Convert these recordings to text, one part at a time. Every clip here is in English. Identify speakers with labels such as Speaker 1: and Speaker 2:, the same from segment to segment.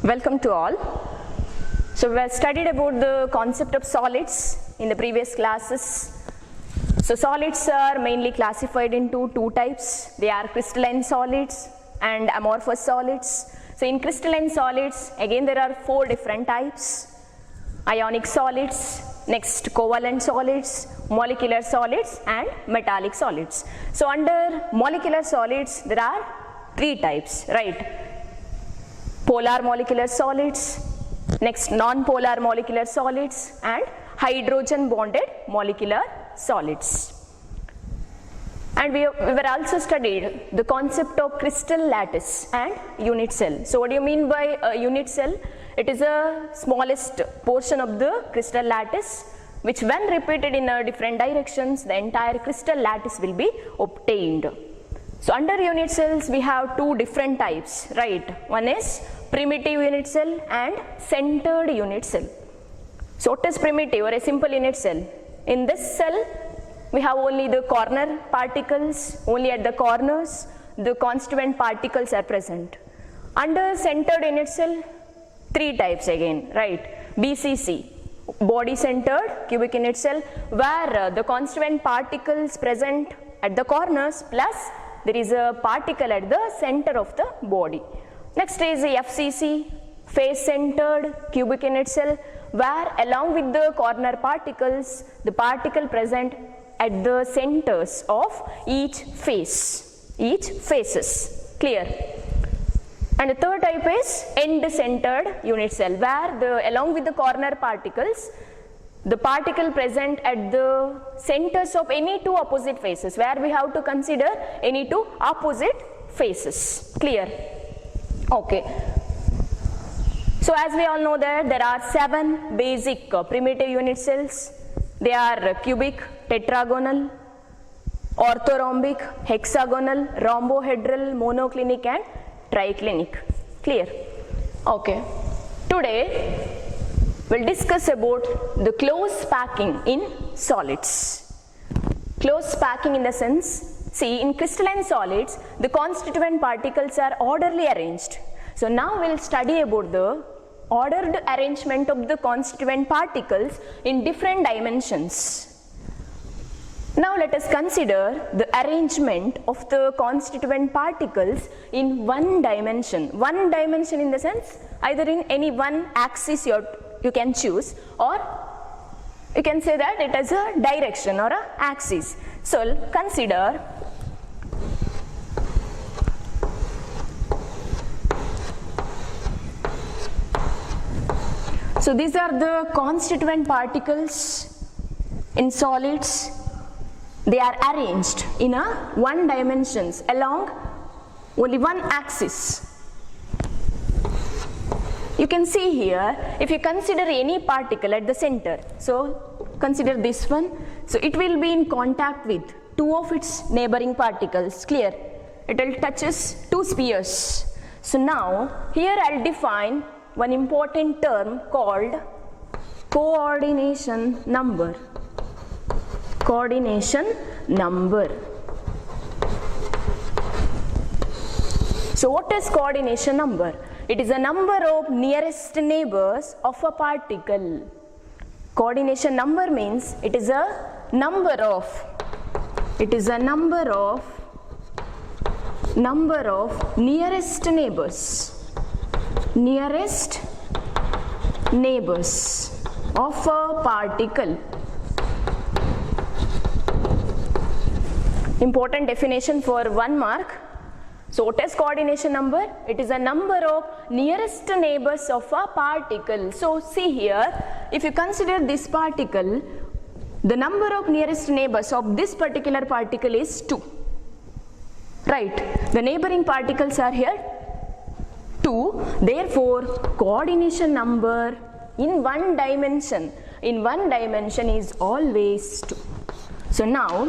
Speaker 1: Welcome to all. So we have studied about the concept of solids in the previous classes. So solids are mainly classified into two types. They are crystalline solids and amorphous solids. So in crystalline solids, again there are four different types: ionic solids, next covalent solids, molecular solids and metallic solids. So under molecular solids there are three types, right? Polar molecular solids, next non-polar molecular solids and hydrogen bonded molecular solids. And we were also studied the concept of crystal lattice and unit cell. So what do you mean by a unit cell? It is a smallest portion of the crystal lattice which when repeated in different directions, the entire crystal lattice will be obtained. So under unit cells we have two different types, right? One is primitive unit cell and centered unit cell. So what is primitive or a simple unit cell? In this cell we have only the corner particles, only at the corners the constituent particles are present. Under centered unit cell, three types again, right? BCC, body centered cubic unit cell, where the constituent particles present at the corners plus there is a particle at the center of the body. Next is the FCC, face centered cubic unit cell, where along with the corner particles, the particle present at the centers of each face, each faces. Clear? And the third type is end centered unit cell, where along with the corner particles, the particle present at the centers of any two opposite faces, where we have to consider any two opposite faces. Clear? Okay. So as we all know that there are 7 basic primitive unit cells. They are cubic, tetragonal, orthorhombic, hexagonal, rhombohedral, monoclinic and triclinic. Clear? Okay. Today we'll discuss about the close packing in solids. Close packing in the sense, see, in crystalline solids the constituent particles are orderly arranged. So now we'll study about the ordered arrangement of the constituent particles in different dimensions. Now let us consider the arrangement of the constituent particles in one dimension. One dimension in the sense, either in any one axis you can choose, or you can say that it has a direction or a axis. So consider so these are the constituent particles in solids. They are arranged in a one dimensions along only one axis. You can see here, if you consider any particle at the center, so consider this one, so it will be in contact with two of its neighboring particles. Clear? It will touches two spheres. So now here I'll define one important term called coordination number. Coordination number. So what is coordination number? It is a number of nearest neighbors of a particle. Coordination number means it is a number of nearest neighbors of a particle. Important definition for 1 mark. So what is coordination number? It is a number of nearest neighbors of a particle. So see here, if you consider this particle, the number of nearest neighbors of this particular particle is 2. Right? The neighboring particles are here 2. Therefore, coordination number in one dimension is always 2. So now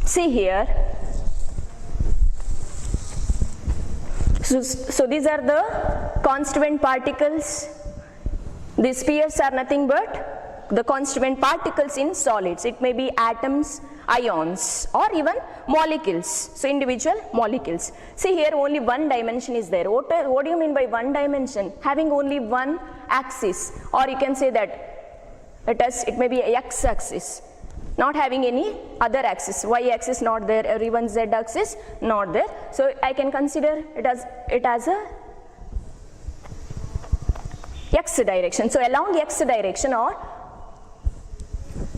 Speaker 1: see here, so these are the constituent particles. These spheres are nothing but the constituent particles in solids. It may be atoms ions or even molecules. So individual molecules. See here only one dimension is there. What do you mean by one dimension? Having only one axis, or you can say that it may be x axis, not having any other axis, y axis not there, or even z axis not there. So I can consider it as a x direction. So along x direction, or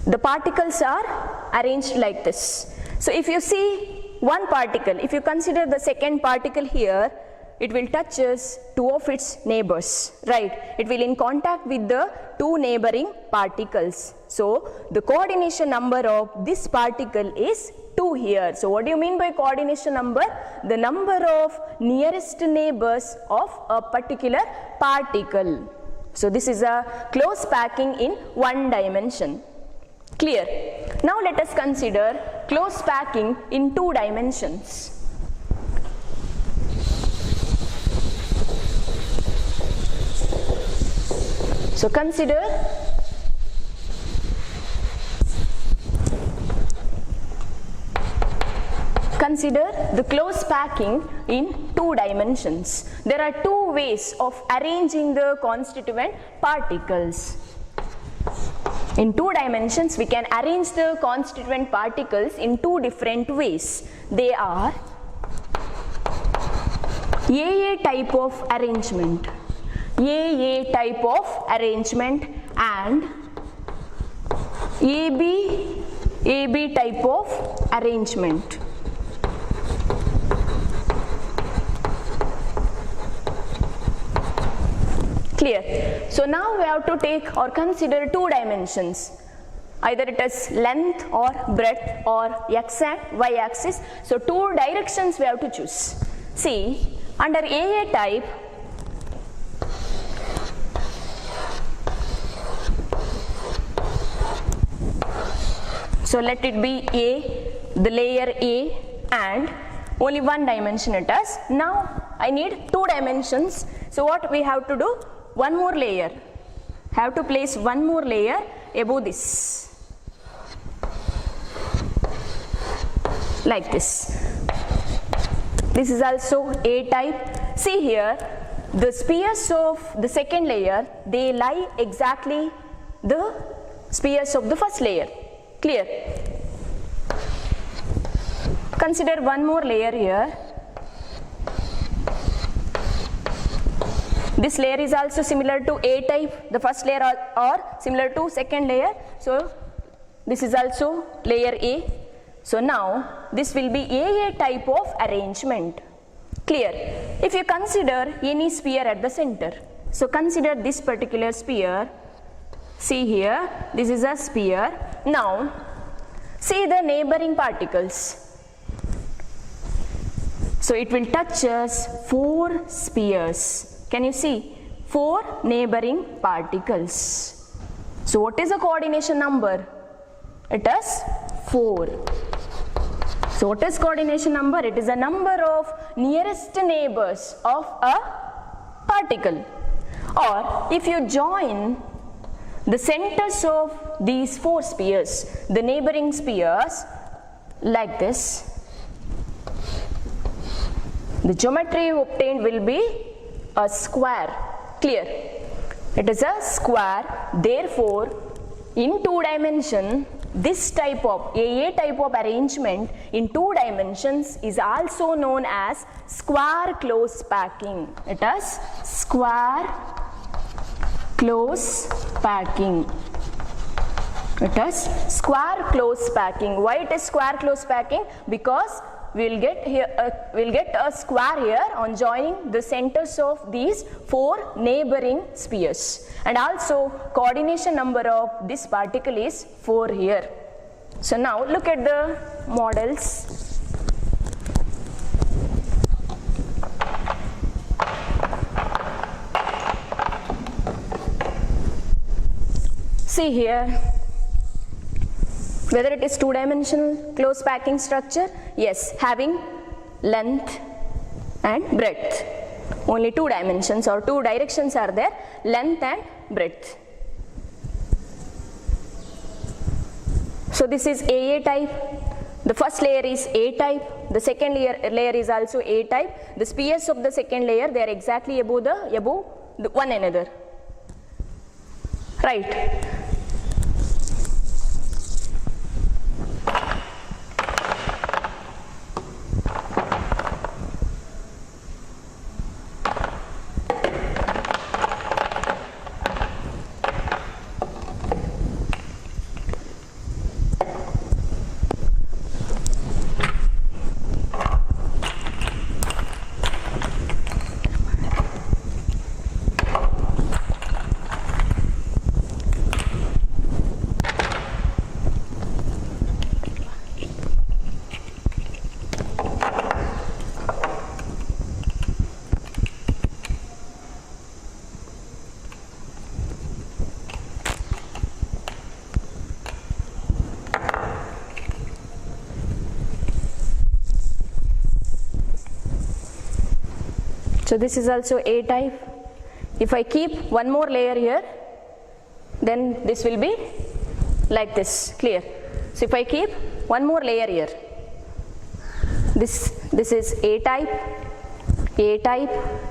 Speaker 1: the particles are arranged like this. So if you see one particle, if you consider the second particle here, it will touches two of its neighbors, right? It will in contact with the two neighboring particles. So the coordination number of this particle is 2 here. So what do you mean by coordination number? The number of nearest neighbors of a particular particle. So this is a close packing in one dimension. Clear? Now let us consider close packing in 2 dimensions. So consider the close packing in 2 dimensions. There are 2 ways of arranging the constituent particles. In 2 dimensions, we can arrange the constituent particles in 2 different ways. They are AA type of arrangement, AA type of arrangement, and AB type of arrangement. Clear? So now we have to take or consider 2 dimensions. Either it is length or breadth or x and y axis. So 2 directions we have to choose. See, under AA type, so let it be A, the layer A, and only one dimension it has. Now I need 2 dimensions. So what we have to do? One more layer. Have to place one more layer above this. Like this. This is also A type. See here, the spheres of the second layer, they lie exactly the spheres of the first layer. Clear? Consider one more layer here. This layer is also similar to A type, the first layer, or similar to second layer. So this is also layer A. So now this will be AA type of arrangement. Clear? If you consider any sphere at the center, so consider this particular sphere. See here, this is a sphere. Now see the neighboring particles. So it will touch us 4 spheres. Can you see? 4 neighboring particles. So what is the coordination number? It is 4. So what is coordination number? It is the number of nearest neighbors of a particle. Or if you join the centers of these 4 spheres, the neighboring spheres, like this, the geometry obtained will be a square. Clear? It is a square. Therefore, in 2 dimensions, this type of AA type of arrangement in 2 dimensions is also known as square close packing. It is square close packing. It is square close packing. Why it is square close packing? Because we will get a square here on joining the centers of these 4 neighboring spheres, and also coordination number of this particle is 4 here. So now look at the models. See here, whether it is 2-dimensional close packing structure, yes, having length and breadth. Only 2 dimensions or 2 directions are there, length and breadth. So this is AA type. The first layer is A type, the second layer is also A type. The spheres of the second layer, they are exactly above the one another. Right. So this is also A type. If I keep one more layer here, then this will be like this, clear. So if I keep one more layer here, this is A type,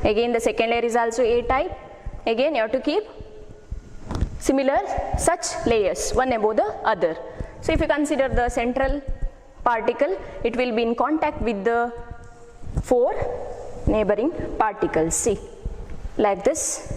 Speaker 1: again the second layer is also A type, again you have to keep similar such layers, one above the other. So if you consider the central particle, it will be in contact with the 4 neighboring particles, see, like this.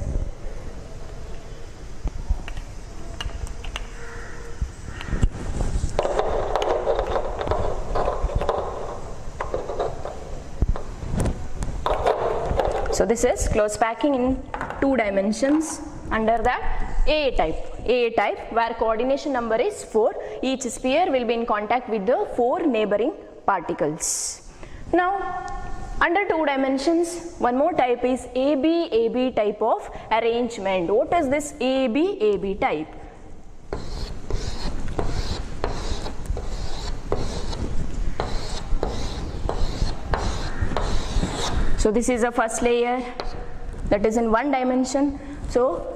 Speaker 1: So this is close packing in 2 dimensions. Under that, A type where coordination number is 4. Each sphere will be in contact with the 4 neighboring particles. Now under 2 dimensions, one more type is AB type of arrangement. What is this AB type? So this is the first layer that is in 1 dimension. So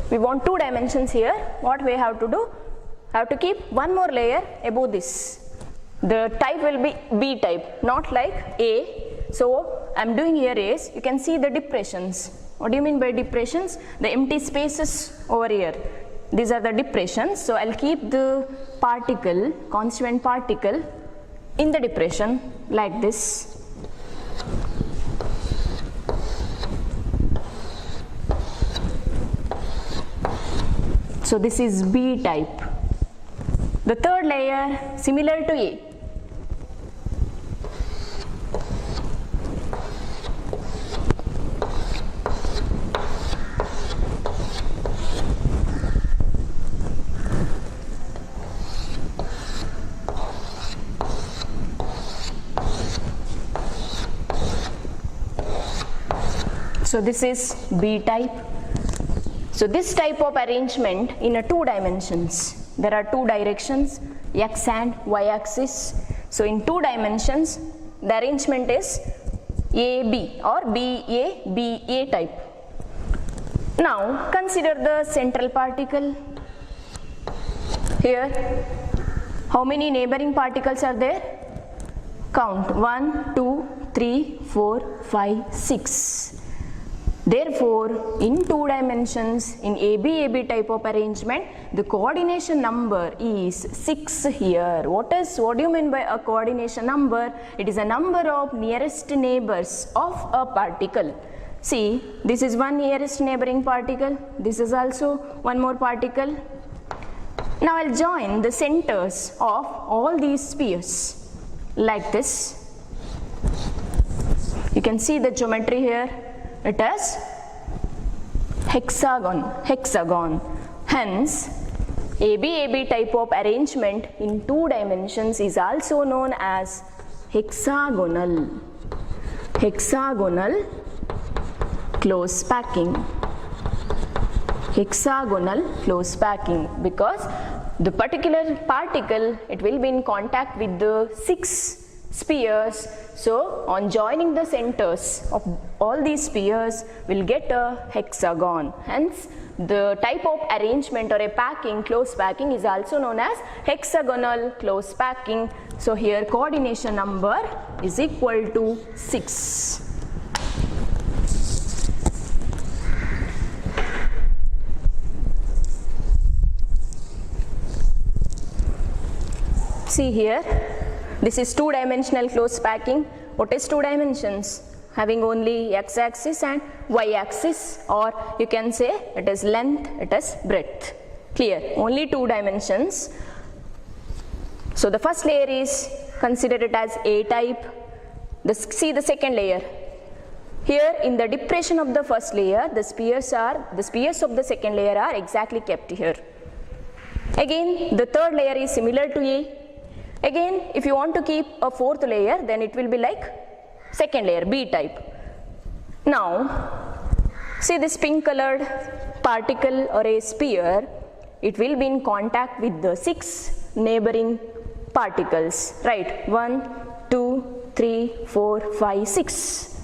Speaker 1: we want 2 dimensions here. What we have to do? Have to keep one more layer above this. The type will be B type, not like A. So I am doing here is, you can see the depressions. What do you mean by depressions? The empty spaces over here. These are the depressions. So I'll keep the particle, constituent particle, in the depression like this. So this is B type. The third layer, similar to A. So this is B type. So this type of arrangement in a 2 dimensions, there are 2 directions, x and y axis. So in 2 dimensions, the arrangement is AB or BA type. Now consider the central particle. Here, how many neighboring particles are there? Count 1, 2, 3, 4, 5, 6. Therefore, in 2 dimensions, in AB type of arrangement, the coordination number is 6 here. What do you mean by a coordination number? It is a number of nearest neighbors of a particle. See, this is one nearest neighboring particle. This is also one more particle. Now I'll join the centers of all these spheres like this. You can see the geometry here. It is hexagon. Hence, AB type of arrangement in 2 dimensions is also known as hexagonal close packing. Hexagonal close packing, because the particular particle, it will be in contact with the 6 spheres. So on joining the centers of all these spheres, we'll get a hexagon. Hence, the type of arrangement or a packing, close packing, is also known as hexagonal close packing. So here coordination number is equal to 6. See here, this is two-dimensional close packing. What is two dimensions? Having only x-axis and y-axis, or you can say it is length, it is breadth. Clear? Only two dimensions. So the first layer is, consider it as A type. See the second layer. Here in the depression of the first layer, the spheres of the second layer are exactly kept here. Again, the third layer is similar to A. Again, if you want to keep a fourth layer, then it will be like second layer, B type. Now, see this pink colored particle or a sphere, it will be in contact with the 6 neighboring particles, right? 1, 2, 3, 4, 5, 6.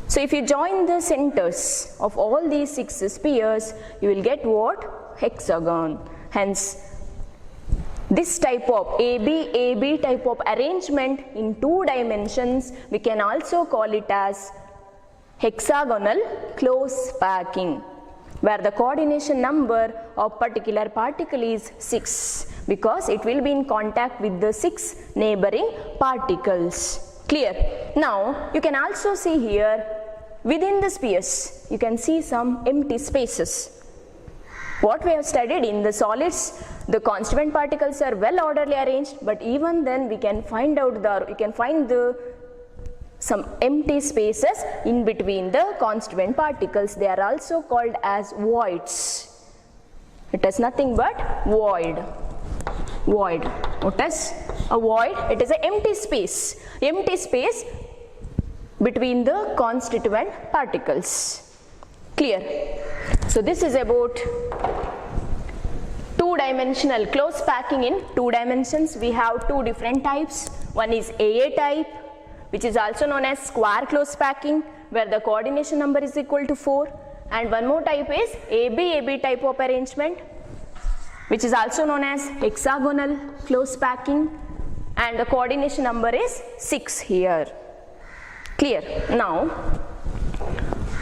Speaker 1: So if you join the centers of all these 6 spheres, you will get what? Hexagon. Hence, this type of AB type of arrangement in 2 dimensions, we can also call it as hexagonal close packing, where the coordination number of particular particle is 6, because it will be in contact with the 6 neighboring particles. Clear? Now, you can also see here, within the spheres, you can see some empty spaces. What we have studied in the solids, the constituent particles are well orderly arranged, but even then we can find out some empty spaces in between the constituent particles. They are also called as voids. It is nothing but void. Void. What is a void? It is an empty space. Empty space between the constituent particles. Clear? So this is about two-dimensional close packing in 2 dimensions. We have 2 different types. One is AA type, which is also known as square close packing, where the coordination number is equal to 4. And one more type is AB type of arrangement, which is also known as hexagonal close packing, and the coordination number is 6 here. Clear? Now,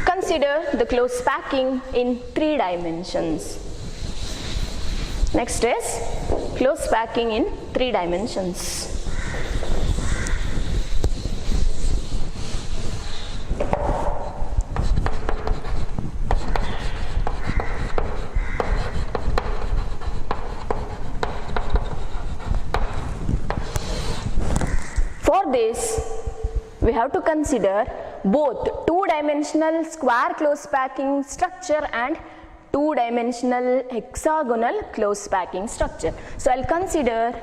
Speaker 1: consider the close packing in 3 dimensions. Next is close packing in 3 dimensions. For this, we have to consider both two-dimensional square close packing structure and two-dimensional hexagonal close packing structure. So I'll consider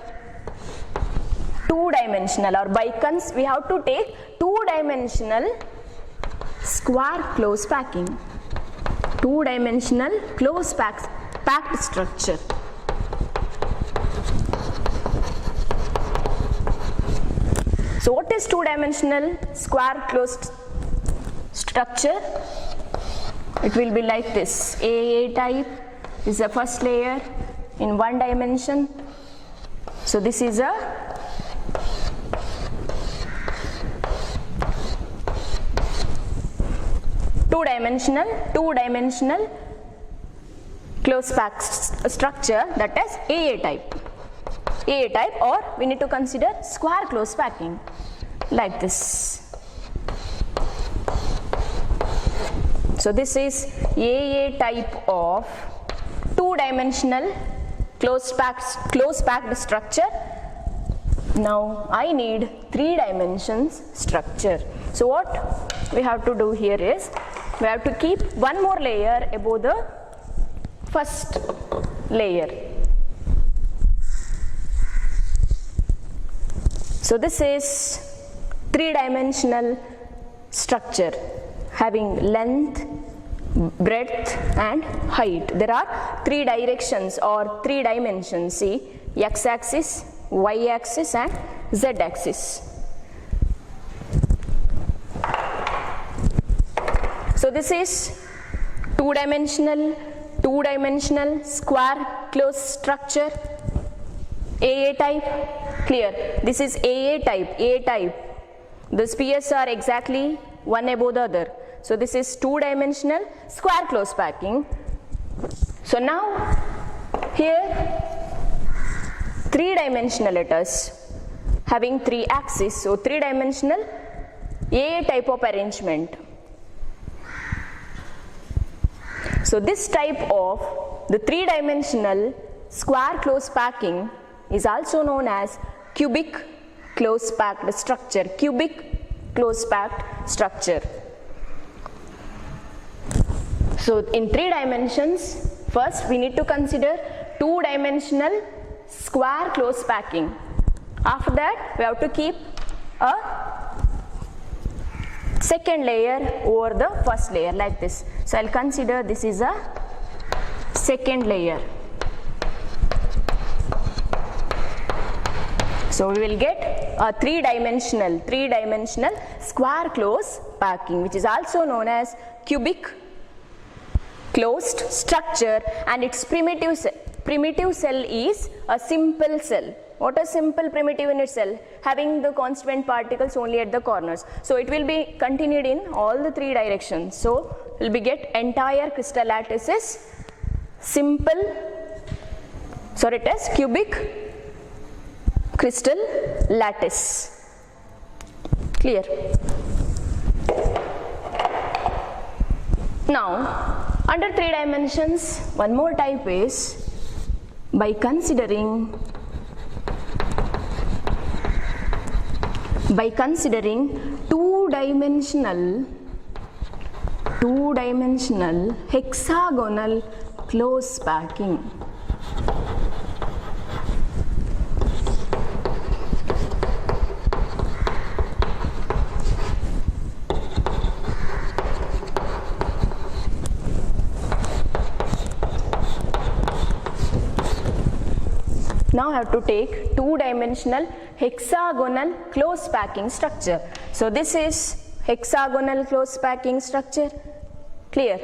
Speaker 1: two-dimensional, or we have to take two-dimensional square close packing, two-dimensional close packed structure. So what is two-dimensional square closed structure? It will be like this. AA type is the first layer in 1 dimension. So this is a two-dimensional close packed structure, that is AA type. AA type, or we need to consider square close packing like this. So this is AA type of two-dimensional close packed structure. Now I need 3 dimensions structure. So what we have to do here is, we have to keep one more layer above the first layer. So this is 3-dimensional structure having length, breadth and height. There are 3 directions or 3 dimensions. See, x-axis, y-axis and z-axis. So this is two-dimensional square closed structure, AA type. Clear? This is AA type. The spheres are exactly one above the other. So this is two-dimensional square closed packing. So now here three-dimensional letters having three axes. So three-dimensional AA type of arrangement. So this type of the three-dimensional square closed packing is also known as cubic closed packed structure. So in three dimensions, first we need to consider two-dimensional square closed packing. After that we have to keep a second layer over the first layer like this. So I'll consider this is a second layer. So we will get a three-dimensional square closed packing, which is also known as cubic closed structure, and its primitive cell is a simple cell. What a simple primitive unit cell, having the constituent particles only at the corners. So it will be continued in all the three directions. So we'll be get entire crystal lattice is cubic crystal lattice. Clear? Now under three dimensions, one more type is by considering two-dimensional hexagonal close packing. Now I have to take two-dimensional hexagonal close packing structure. So this is hexagonal close packing structure. Clear?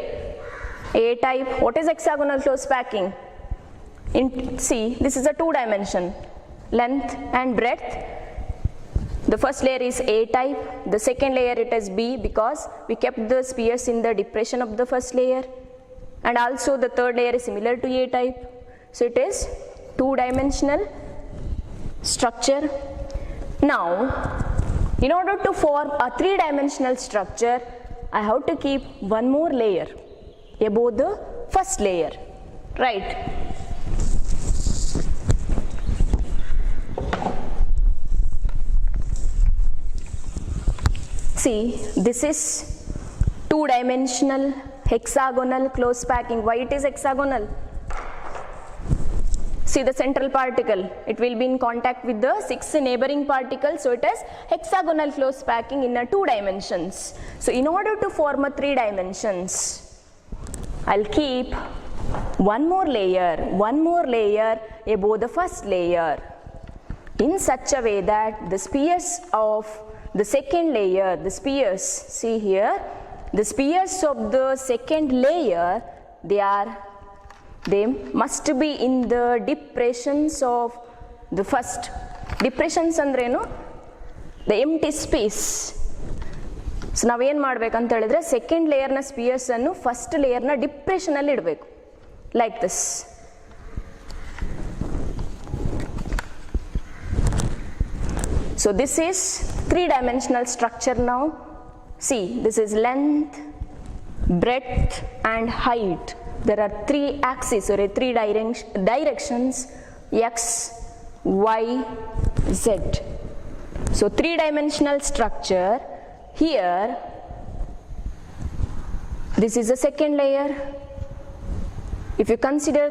Speaker 1: A type. What is hexagonal close packing? See, this is a two-dimension, length and breadth. The first layer is A type, the second layer it is B, because we kept the spheres in the depression of the first layer, and also the third layer is similar to A type. So it is two-dimensional structure. Now in order to form a three-dimensional structure, I have to keep one more layer above the first layer, right? See, this is two-dimensional hexagonal close packing. Why it is hexagonal? See the central particle, it will be in contact with the 6 neighboring particles, so it is hexagonal close packing in a two dimensions. So in order to form a three dimensions, I'll keep one more layer above the first layer, in such a way that the spheres of the second layer, see here, the spheres of the second layer, they must be in the depressions of the first. Depressions andrenu, the empty space. So now ಏನು ಮಾಡಬೇಕಂತ ಹೇಳಿದ್ರೆ second layer na spheres ಅನ್ನು first layer na depression ಅಲ್ಲಿ ಇಡಬೇಕು, like this. So this is three-dimensional structure now. See, this is length, breadth and height. There are three axes or three directions, x, y, z. So three-dimensional structure. Here this is the second layer. If you consider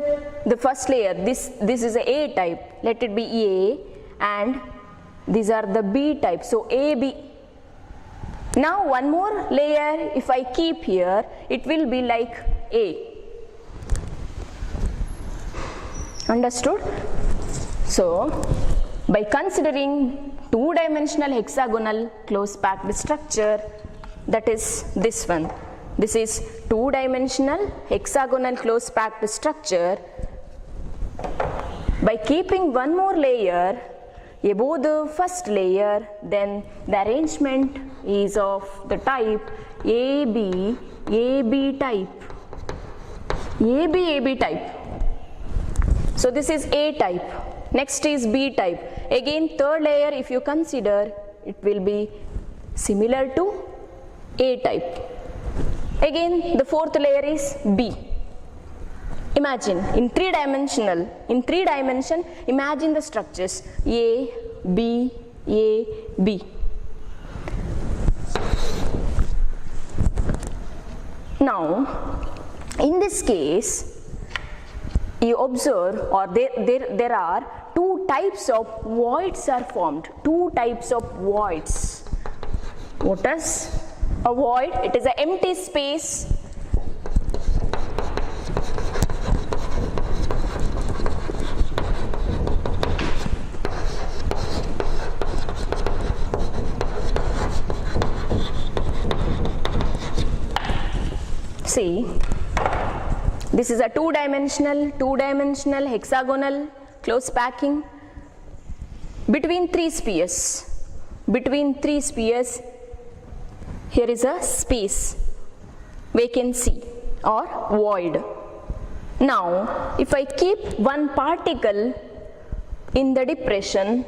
Speaker 1: the first layer, this is a A type, let it be A, and these are the B type, so A, B. Now one more layer if I keep here, it will be like A. Understood? So by considering two-dimensional hexagonal close packed structure, that is this one, this is two-dimensional hexagonal close packed structure. By keeping one more layer above the first layer, then the arrangement is of the type AB, AB type. AB, AB type. So this is A type. Next is B type. Again, third layer, if you consider, it will be similar to A type. Again, the fourth layer is B. Imagine in three dimension, imagine the structures A, B, A, B. Now, in this case, you observe, or there are two types of voids are formed. Two types of voids. What is a void? It is an empty space. See, this is a two-dimensional hexagonal close packing between three spheres. Between three spheres, here is a space, vacancy or void. Now, if I keep one particle in the depression,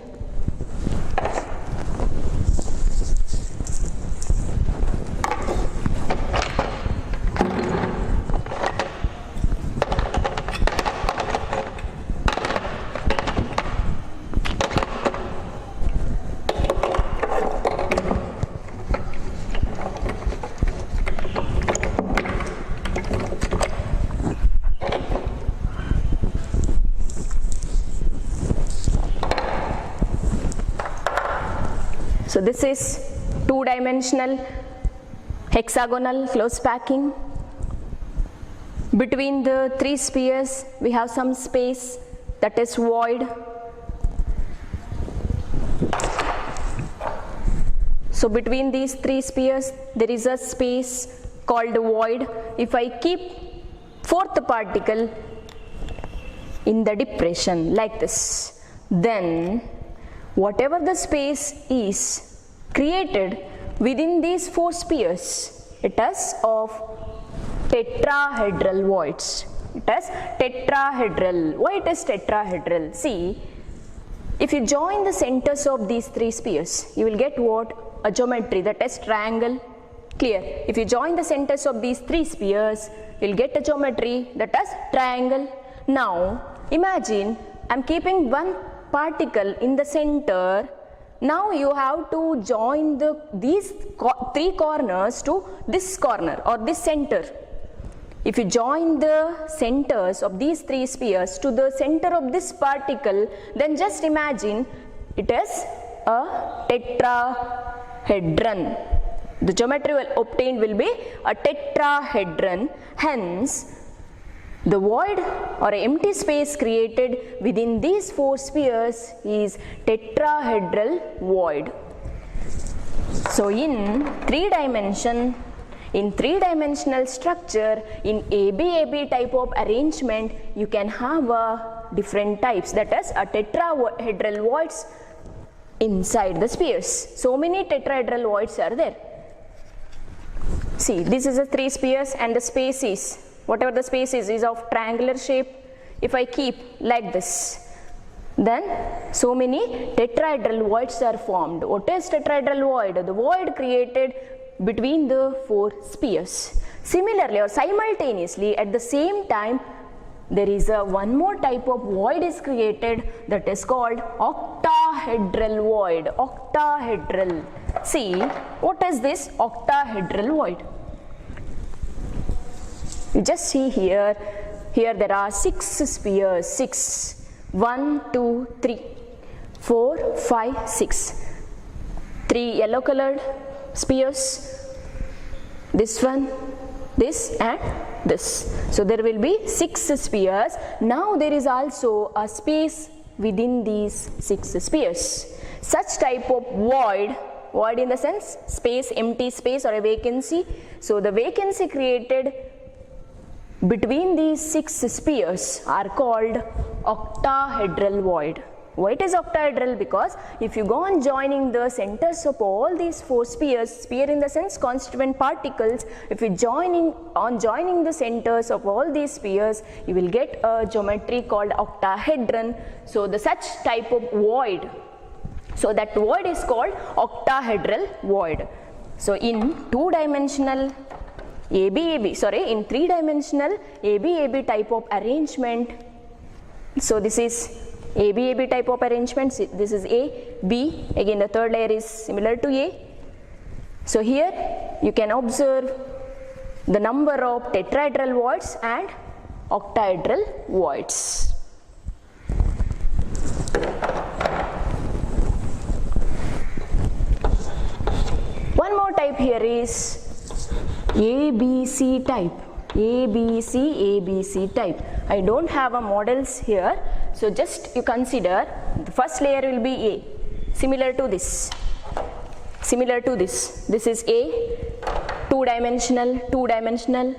Speaker 1: so this is two-dimensional hexagonal close packing. Between the three spheres, we have some space, that is void. So between these three spheres, there is a space called void. If I keep fourth particle in the depression like this, then whatever the space is created within these four spheres, it is of tetrahedral voids. It is tetrahedral. Why it is tetrahedral? See, if you join the centers of these three spheres, you will get what? A geometry, that is triangle. Clear? If you join the centers of these three spheres, you will get a geometry, that is triangle. Now, imagine I am keeping one particle in the center. Now you have to join these three corners to this corner or this center. If you join the centers of these three spheres to the center of this particle, then just imagine it is a tetrahedron. The geometry obtained will be a tetrahedron. Hence, the void or empty space created within these four spheres is tetrahedral void. So in three-dimensional structure, in AB type of arrangement, you can have different types, that is a tetrahedral voids inside the spheres. So many tetrahedral voids are there. See, this is a three spheres and the space is, whatever the space is of triangular shape. If I keep like this, then so many tetrahedral voids are formed. What is tetrahedral void? The void created between the four spheres. Similarly or simultaneously at the same time, there is one more type of void is created, that is called octahedral void. Octahedral. See, what is this octahedral void? You just see here there are 6 spheres, 6, 1, 2, 3, 4, 5, 6, 3 yellow colored spheres, this one, this and this. So there will be 6 spheres. Now there is also a space within these 6 spheres. Such type of void Void in the sense space, empty space or a vacancy. So the vacancy created between these 6 spheres are called octahedral void. Why it is octahedral? Because if you go on joining the centers of all these 4 spheres, sphere in the sense constituent particles, if you joining the centers of all these spheres, you will get a geometry called octahedron. So the such type of void, so that void is called octahedral void. So in 2-dimensional in 3-dimensional AB type of arrangement, so this is AB type of arrangement, this is A, B, again the third layer is similar to A. So here you can observe the number of tetrahedral voids and octahedral voids. One more type here is ABC type. ABC type. I don't have a models here, so just you consider the first layer will be A, similar to this. This is A, 2-dimensional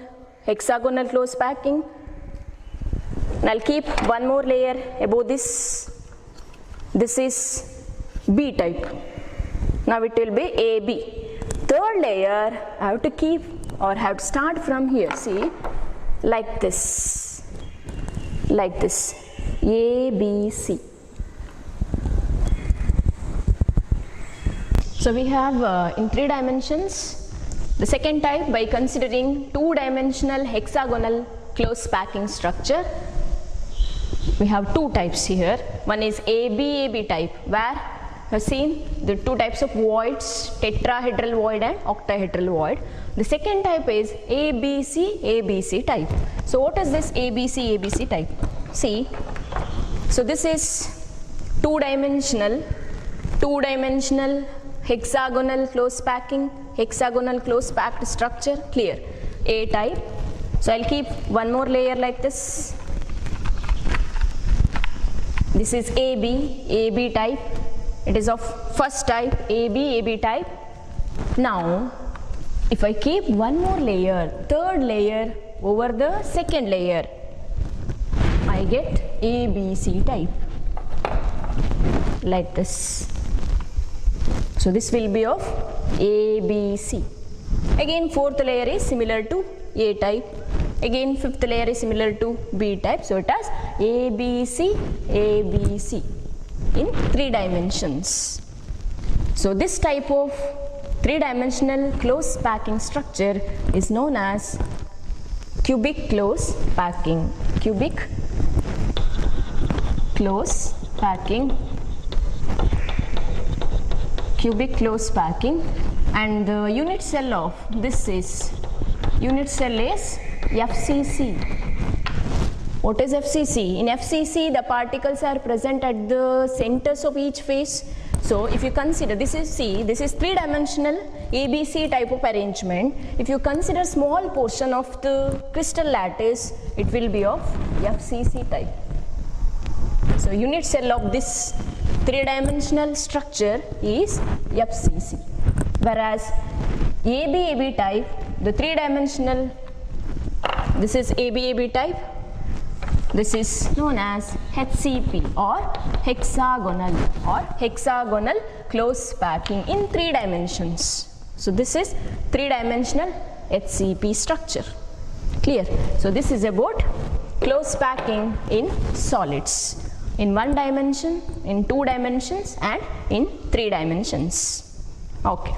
Speaker 1: hexagonal close packing, and I'll keep one more layer above this. This is B type. Now it will be AB. Third layer I have to keep or have to start from here, see, like this, ABC. So we have in 3 dimensions the second type by considering 2-dimensional hexagonal close packing structure. We have 2 types here. One is AB type, where you have seen the 2 types of voids, tetrahedral void and octahedral void. The second type is ABC type. So what is this ABC type? See, so this is 2-dimensional hexagonal close packed structure, clear, A type. So I'll keep one more layer like this. This is AB type. It is of first type, AB type. Now if I keep one more layer, third layer over the second layer, I get ABC type, like this. So this will be of ABC. Again fourth layer is similar to A type. Again fifth layer is similar to B type. So it has ABC in 3 dimensions. So this type of 3-dimensional close packing structure is known as cubic close packing. Cubic close packing. And the unit cell of this is FCC. What is FCC? In FCC the particles are present at the centers of each face. So if you consider, this is 3-dimensional ABC type of arrangement. If you consider small portion of the crystal lattice, it will be of FCC type. So unit cell of this 3-dimensional structure is FCC. Whereas AB type, the 3-dimensional, this is AB type. This is known as HCP or hexagonal close packing in 3 dimensions. So this is 3-dimensional HCP structure. Clear? So this is about close packing in solids in 1 dimension, in 2 dimensions and in 3 dimensions. Okay.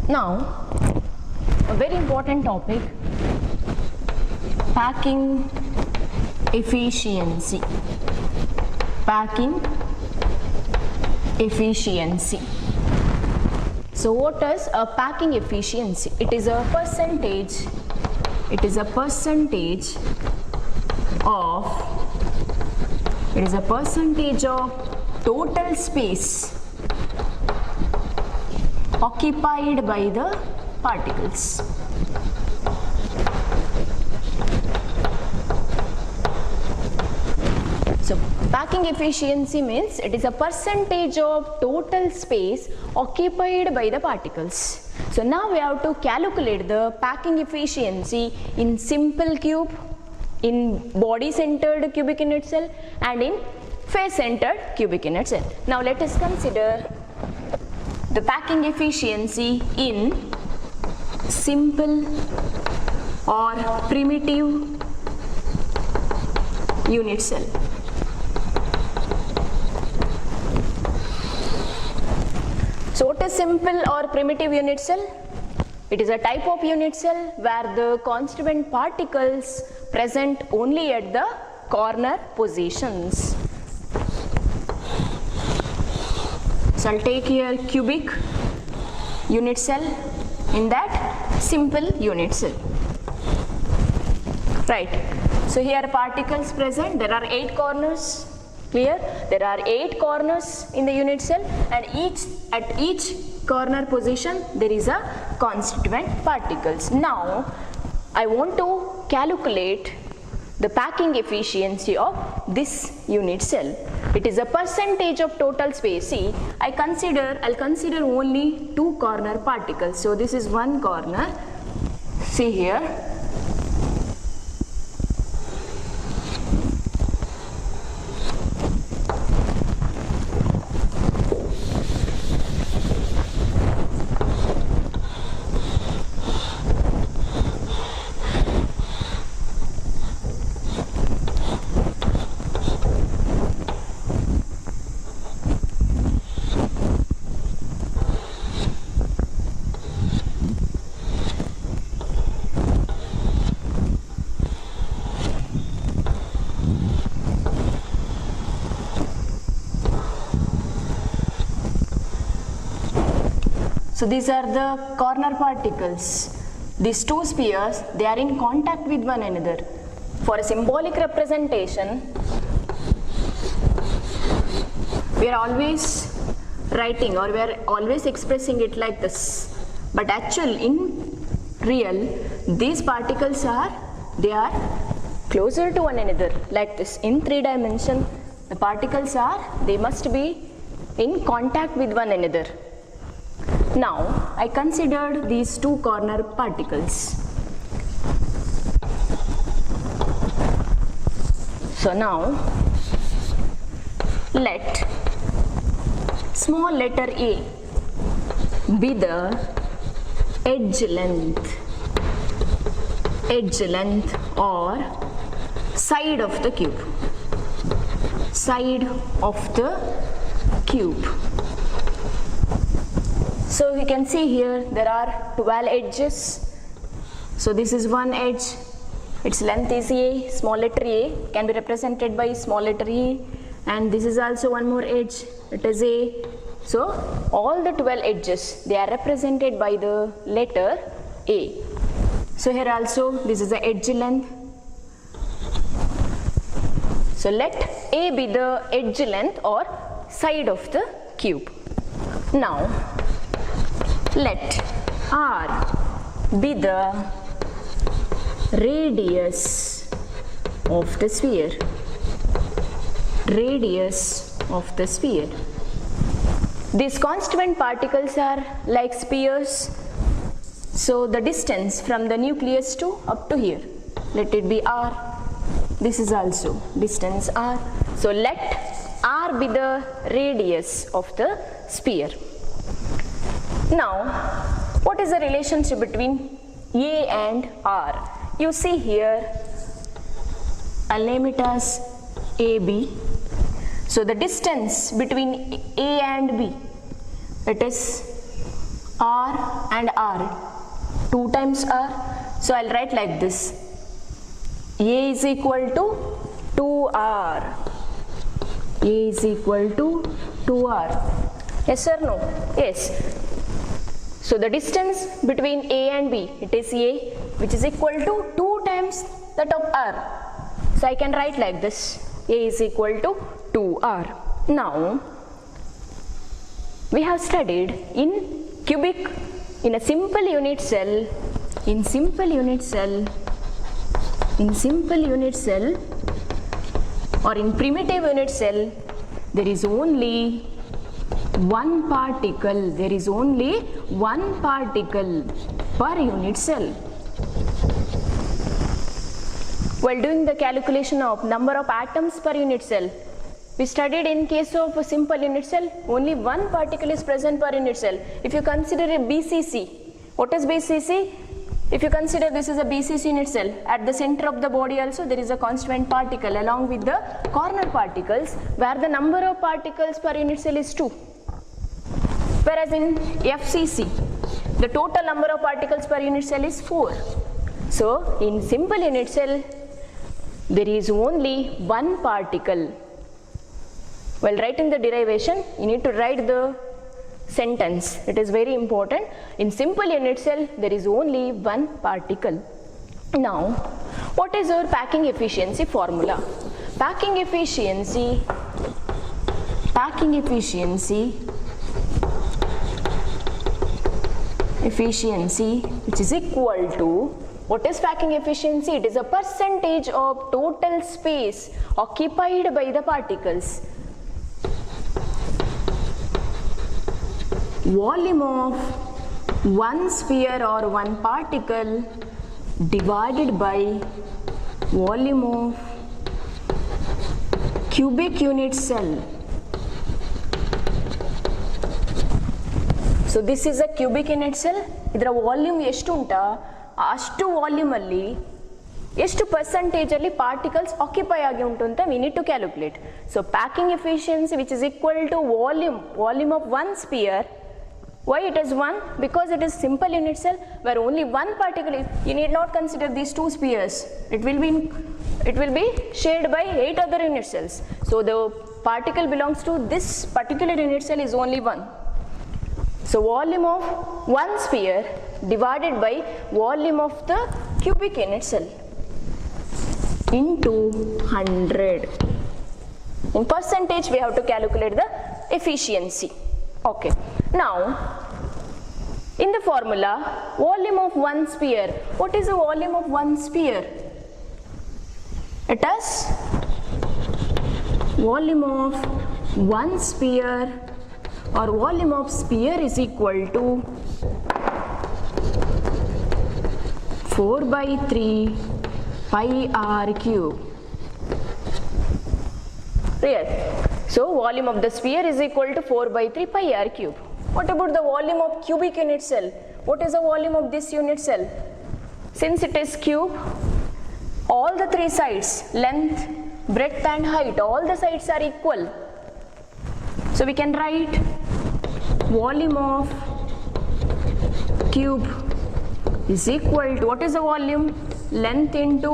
Speaker 1: Now, a very important topic, packing efficiency. Packing efficiency. So what is a packing efficiency? It is a percentage of total space occupied by the particles. So packing efficiency means it is a percentage of total space occupied by the particles. So now we have to calculate the packing efficiency in simple cube, in body centered cubic unit cell, and in face centered cubic unit cell. Now let us consider the packing efficiency in simple or primitive unit cell. So what is simple or primitive unit cell? It is a type of unit cell where the constituent particles present only at the corner positions. So I'll take here cubic unit cell, in that simple unit cell. Right. So here particles present, there are 8 corners. Clear? There are 8 corners in the unit cell, and at each corner position there is a constituent particles. Now I want to calculate the packing efficiency of this unit cell. It is a percentage of total space. See, I'll consider only 2 corner particles. So this is one corner. See here. So these are the corner particles. These 2 spheres, they are in contact with one another. For a symbolic representation, we are always writing or we are always expressing it like this. But actually in real, these particles they are closer to one another like this. In 3 dimension, the particles they must be in contact with one another. Now I considered these 2 corner particles. So now let small letter A be the edge length or side of the cube. Side of the cube. So you can see here there are 12 edges. So this is one edge, its length is A, small letter A can be represented by small letter A, and this is also one more edge, it is A. So all the 12 edges, they are represented by the letter A. So here also this is the edge length. So let A be the edge length or side of the cube. Now let R be the radius of the sphere. Radius of the sphere. These constituent particles are like spheres. So the distance from the nucleus to up to here, let it be R. This is also distance R. So let R be the radius of the sphere. Now, what is the relationship between A and R? You see here, I'll name it as AB. So the distance between A and B, it is R and R, 2 times R. So I'll write like this, A is equal to 2R. A is equal to 2R. Yes or no? Yes. So the distance between A and B, it is A, which is equal to 2 times that of R. So I can write like this, A is equal to 2R. Now we have studied in cubic in a simple unit cell, in simple unit cell or in primitive unit cell, there is only one particle, per unit cell. While doing the calculation of number of atoms per unit cell, we studied in case of a simple unit cell, only one particle is present per unit cell. If you consider a BCC, what is BCC? If you consider this is a BCC unit cell, at the center of the body also there is a constituent particle along with the corner particles, where the number of particles per unit cell is 2. Whereas in FCC, the total number of particles per unit cell is 4. So in simple unit cell, there is only one particle. While writing the derivation, you need to write the sentence. It is very important. In simple unit cell, there is only one particle. Now, what is our packing efficiency formula? Packing efficiency which is equal to, what is packing efficiency? It is a percentage of total space occupied by the particles. Volume of one sphere or one particle divided by volume of cubic unit cell. So this is a cubic unit cell. ಇದರ volume ಎಷ್ಟು ಉಂಟಾ ಅಷ್ಟು volume ಅಲ್ಲಿ ಎಷ್ಟು percentage ಅಲ್ಲಿ particles occupy ಆಗಿ ಉಂಟು ಅಂತ we need to calculate. So packing efficiency which is equal to volume of one sphere. Why it is 1? Because it is simple unit cell where only one particle is. You need not consider these two spheres. It will be shared by 8 other unit cells. So the particle belongs to this particular unit cell is only 1. So volume of one sphere divided by volume of the cubic unit cell into 100. In percentage we have to calculate the efficiency. Okay. Now, in the formula, volume of one sphere. What is the volume of one sphere? It is volume of one sphere or volume of sphere is equal to 4/3 pi r cube. Clear? So volume of the sphere is equal to 4/3 pi r cube. What about the volume of cubic unit cell? What is the volume of this unit cell? Since it is cube, all the three sides, length, breadth and height, all the sides are equal. So we can write volume of cube is equal to, what is the volume? Length into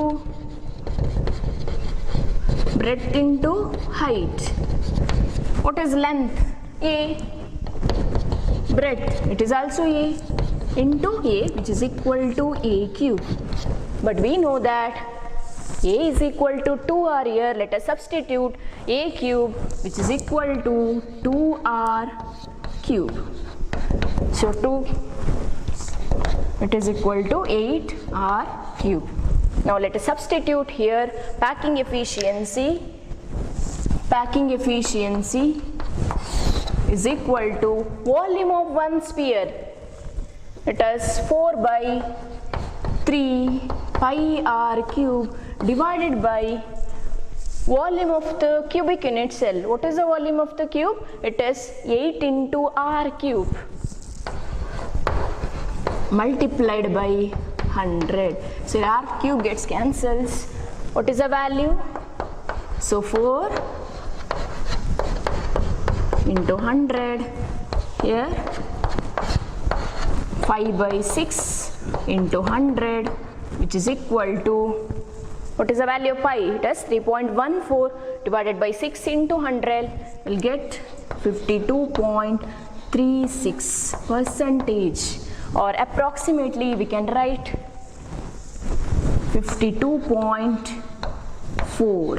Speaker 1: breadth into height. What is length? A. Breadth, it is also A into A, which is equal to A cube. But we know that A is equal to 2R here. Let us substitute A cube, which is equal to 2R cube. So it is equal to 8R cube. Now let us substitute here packing efficiency is equal to volume of one sphere. It is 4/3 pi r cube divided by volume of the cubic unit cell. What is the volume of the cube? It is 8 into r cube multiplied by 100. So r cube gets cancels. What is the value? So 4 into 100 here, 5/6 into 100, which is equal to, what is the value of pi? It is 3.14 divided by 6 into 100, we'll get 52.36%, or approximately we can write 52.4.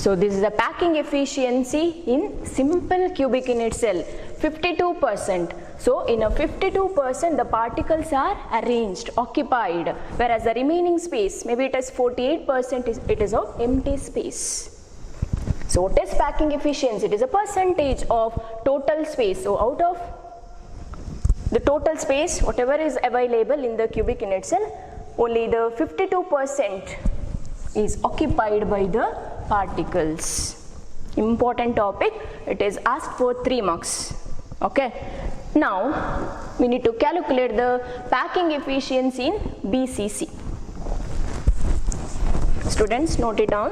Speaker 1: So this is the packing efficiency in simple cubic unit cell. 52%. So in a 52% the particles are arranged, occupied, whereas the remaining space, maybe it is 48%, it is of empty space. So what is packing efficiency? It is a percentage of total space. So out of the total space, whatever is available in the cubic unit cell, only the 52% is occupied by the particles. Important topic, it is asked for 3 marks. Okay. Now we need to calculate the packing efficiency in BCC. Students, note it down.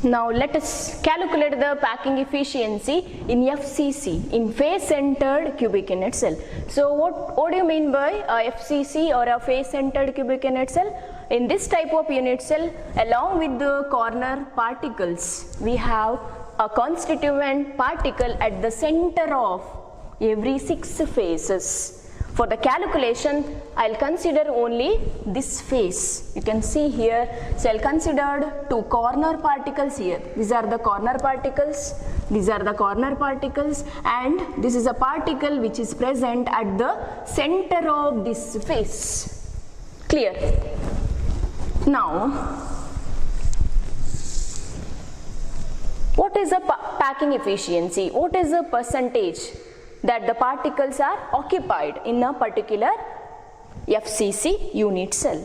Speaker 1: Now let us calculate the packing efficiency in FCC, in face-centered cubic unit cell. So what do you mean by FCC or a face-centered cubic unit cell? In this type of unit cell, along with the corner particles, we have a constituent particle at the center of every 6 faces. For the calculation, I'll consider only this face. You can see here, so I'll consider 2 corner particles here. These are the corner particles, these are the corner particles, and this is a particle which is present at the center of this face. Clear? Now, what is the packing efficiency? What is the percentage that the particles are occupied in a particular FCC unit cell?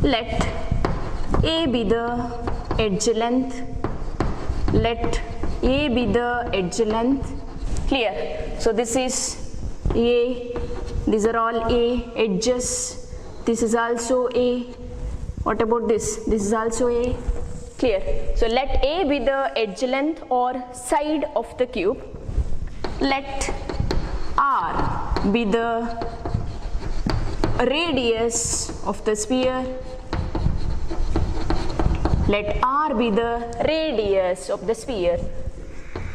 Speaker 1: Let A be the edge length, let A be the edge length. Clear? So this is A, these are all A edges, this is also A. What about this? This is also A. Clear? So let A be the edge length or side of the cube. Let R be the radius of the sphere. Let R be the radius of the sphere.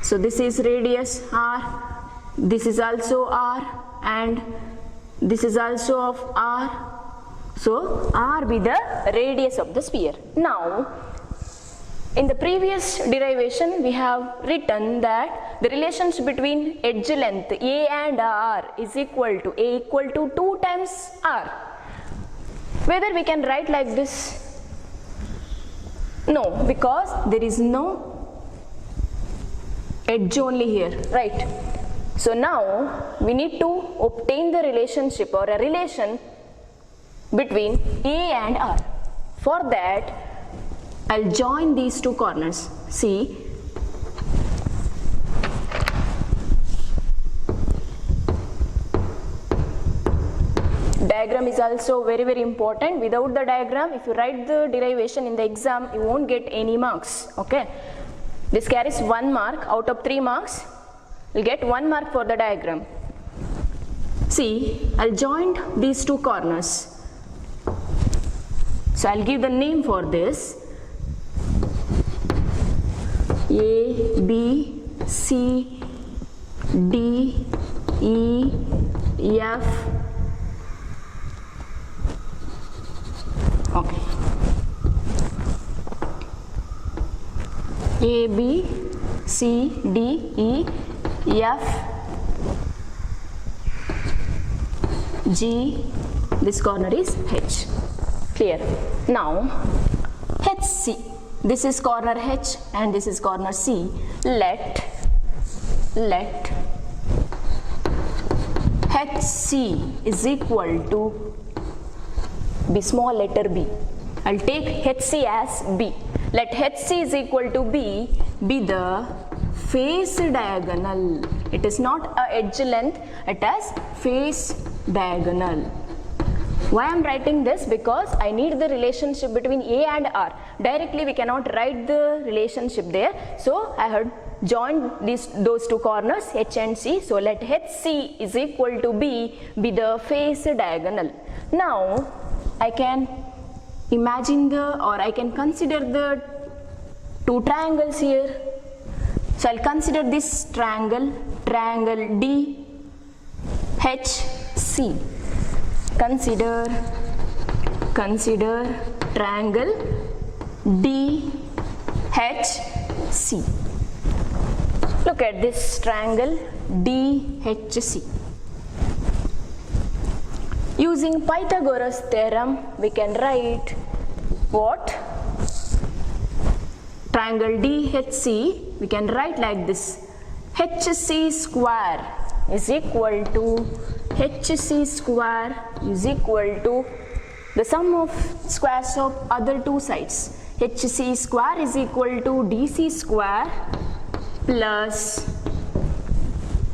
Speaker 1: So this is radius R, this is also R, and this is also of R. So R be the radius of the sphere. Now, in the previous derivation, we have written that the relations between edge length A and R is equal to A equal to 2 times R. Whether we can write like this? No, because there is no edge only here, right? So now we need to obtain the relationship or a relation between A and R. For that, I'll join these 2 corners. See, diagram is also very important. Without the diagram, if you write the derivation in the exam, you won't get any marks. Okay, this carries 1 mark. Out of 3 marks, you'll get 1 mark for the diagram. See, I'll join these 2 corners. So I'll give the name for this. A, B, C, D, E, F. Okay. A, B, C, D, E, F, G, this corner is H. Clear? Now, HC, this is corner H and this is corner C. Let HC is equal to B, small letter b. I'll take HC as B. Let HC is equal to B be the face diagonal. It is not a edge length, it has face diagonal. Why I am writing this? Because I need the relationship between A and R. Directly we cannot write the relationship there. So I had joined those two corners H and C. So let HC is equal to B be the face diagonal. Now I can imagine I can consider the two triangles here. So I'll consider this triangle DHC. Consider triangle DHC. Look at this triangle DHC. Using Pythagoras theorem, we can write what? Triangle DHC, we can write like this. HC square is equal to the sum of squares of other two sides. HC square is equal to DC square plus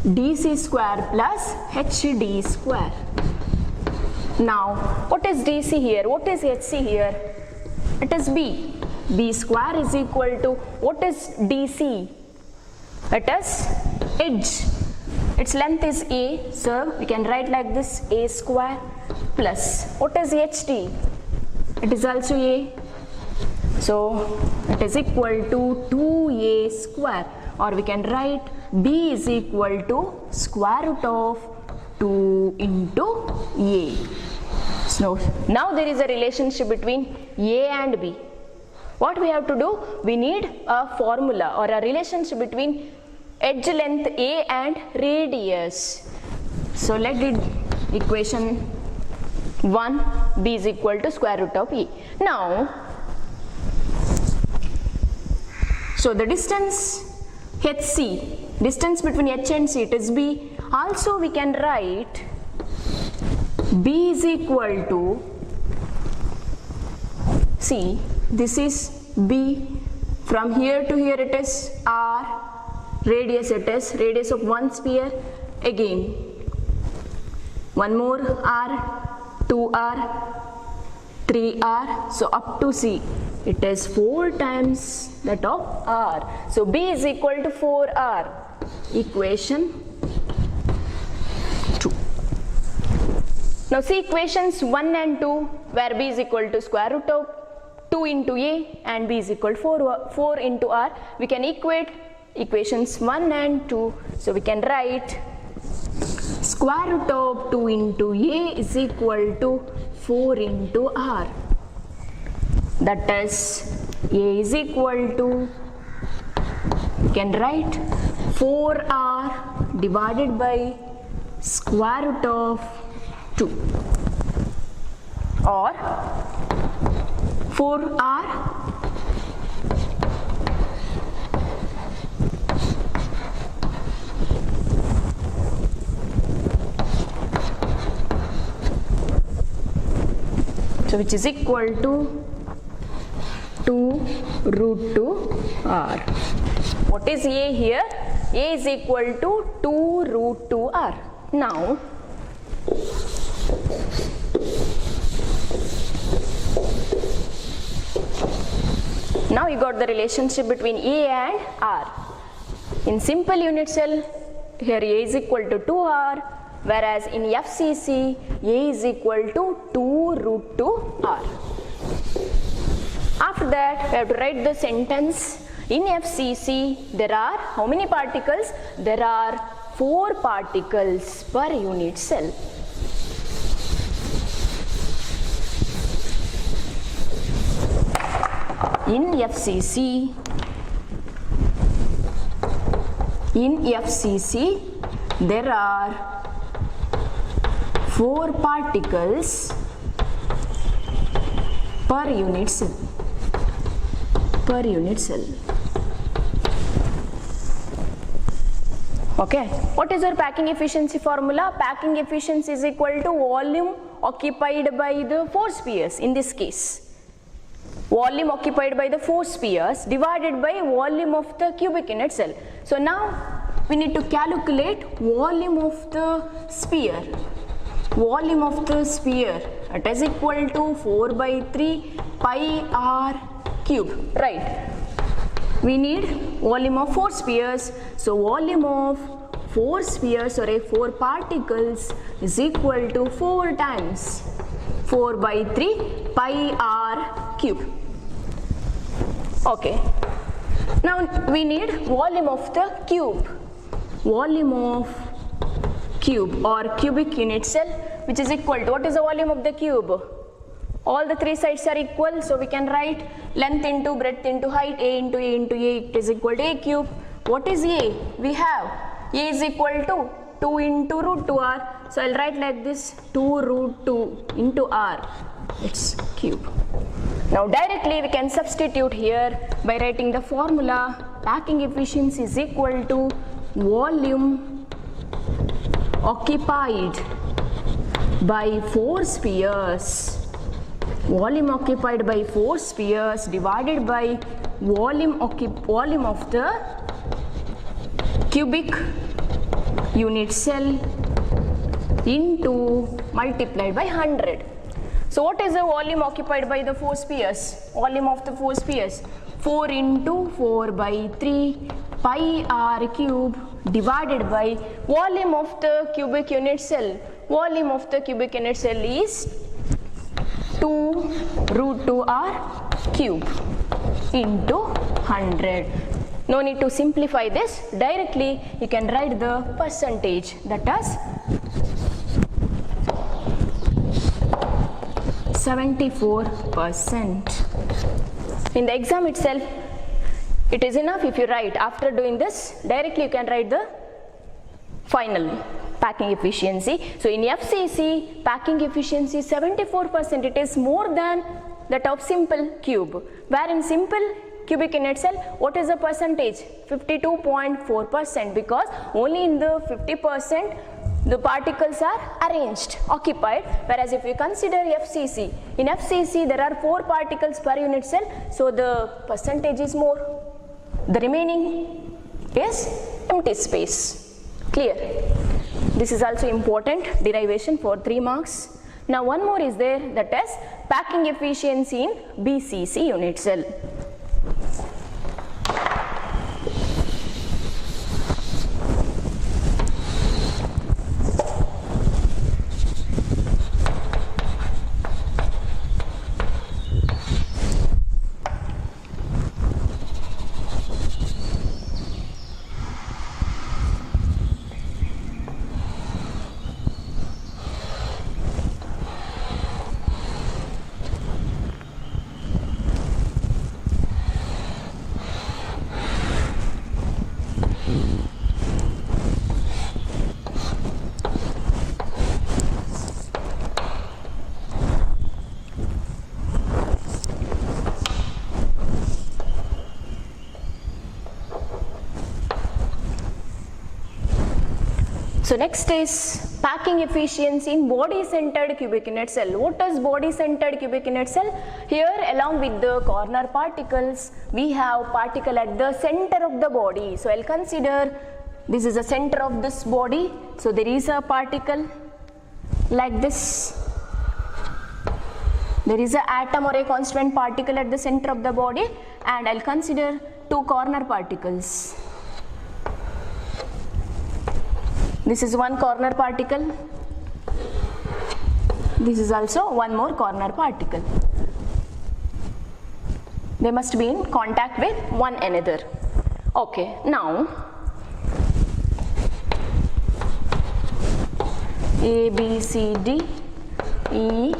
Speaker 1: DC square plus HD square. Now, what is DC here? What is HC here? It is B. B square is equal to, what is DC? It is edge. Its length is A, so we can write like this, A square plus, what is HD? It is also A. So, it is equal to 2A square, or we can write B is equal to square root of 2 into A. So, now there is a relationship between A and B. What we have to do? We need a formula or a relationship between edge length A and radius. So let it equation 1, B is equal to square root of A. Now, so the distance HC, distance between H and C, it is B. Also we can write B is equal to, see, this is B, from here to here it is R, radius it is, radius of one sphere, again, one more R, 2R, 3R, so up to C, it is 4 times that of R. So B is equal to 4R, equation 2. Now see equations 1 and 2, where B is equal to square root of 2 into A and B is equal to 4 into R. We can equate equations 1 and 2. So we can write square root of 2 into A is equal to 4 into R. That is, A is equal to, we can write 4R divided by square root of 2, or 4R so which is equal to 2 root 2R. What is A here? A is equal to 2 root 2R. Now, you got the relationship between A and R. In simple unit cell, here A is equal to 2R, whereas in FCC, A is equal to 2 root 2R. After that, we have to write the sentence. In FCC, there are how many particles? There are 4 particles per unit cell. In FCC, In FCC, there are 4 particles per unit cell. Per unit cell. Okay, what is your packing efficiency formula? Packing efficiency is equal to volume occupied by the 4 spheres in this case. Volume occupied by the 4 spheres divided by volume of the cubic unit cell. So now we need to calculate volume of the sphere. Volume of the sphere, it is equal to 4 by 3 pi r cube, right? We need volume of 4 spheres. So volume of 4 spheres or 4 particles is equal to 4 times 4 by 3 pi r cube. Okay. Now we need volume of the cube. Volume of cube or cubic unit cell, which is equal to, what is the volume of the cube? All the 3 sides are equal, so we can write length into breadth into height, a into a into a, it is equal to a cube. What is a? We have a is equal to 2 into root 2r, so I'll write like this, 2 root 2 into r, it's cube. Now directly we can substitute here by writing the formula. Packing efficiency is equal to volume occupied by 4 spheres. Volume occupied by 4 spheres divided by volume of the cubic unit cell into multiplied by 100. So what is the volume occupied by the 4 spheres? Volume of the 4 spheres, 4 into 4 by 3 pi r cube divided by volume of the cubic unit cell. Volume of the cubic unit cell is 2 root 2 r cube into 100. No need to simplify this. Directly you can write the percentage, that is 74%. In the exam itself, it is enough if you write, after doing this, directly you can write the final packing efficiency. So in FCC, packing efficiency 74%, it is more than that of simple cube. Where in simple cubic unit cell, what is the percentage? 52.4%, because only in the 50% the particles are arranged, occupied, whereas if we consider FCC, in FCC there are 4 particles per unit cell, so the percentage is more. The remaining is empty space. Clear? This is also important derivation for 3 marks. Now one more is there, that is packing efficiency in BCC unit cell. So next is packing efficiency in body-centered cubic unit cell. What is body-centered cubic unit cell? Here along with the corner particles, we have particle at the center of the body. So I'll consider this is the center of this body. So there is a particle like this. There is an atom or a constituent particle at the center of the body, and I'll consider 2 corner particles. This is one corner particle. This is also one more corner particle. They must be in contact with one another. Okay, now A, B, C, D, E,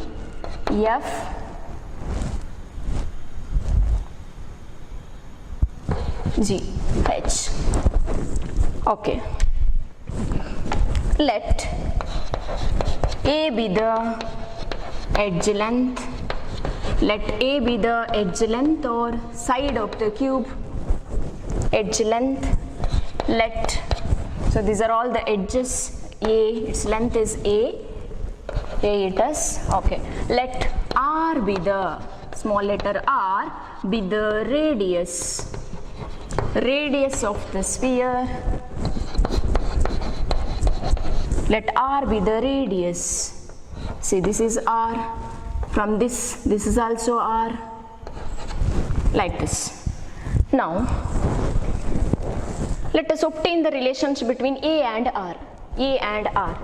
Speaker 1: F, G, H. Okay. Let A be the edge length. Let A be the edge length or side of the cube. Edge length. Let, so these are all the edges. A, its length is A it is. Okay. Let R be the, small letter R be the radius of the sphere. Let R be the radius. See, this is R. From this is also R. Like this. Now, let us obtain the relationship between A and R. A and R.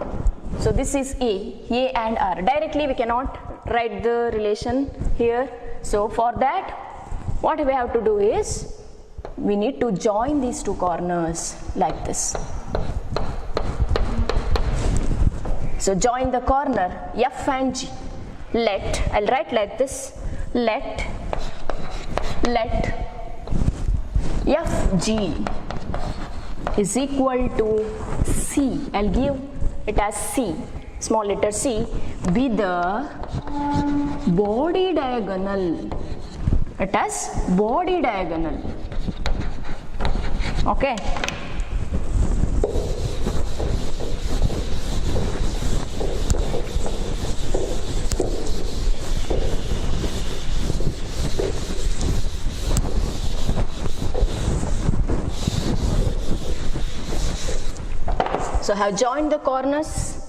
Speaker 1: So this is A and R. Directly we cannot write the relation here. So for that, what we have to do is, we need to join these two corners like this. So join the corner F and G. Let, I'll write like this, let FG is equal to C. I'll give it as C, small letter C, be the body diagonal. It has body diagonal. Okay. So I have joined the corners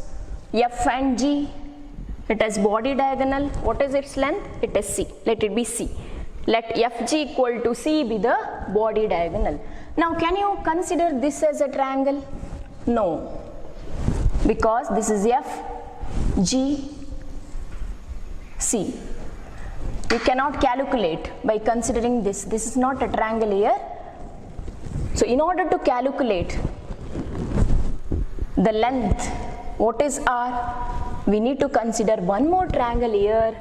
Speaker 1: F and G. It has body diagonal. What is its length? It is C. Let it be C. Let FG equal to C be the body diagonal. Now can you consider this as a triangle? No. Because this is F, G, C. You cannot calculate by considering this. This is not a triangle here. So in order to calculate the length, what is R? We need to consider one more triangle here.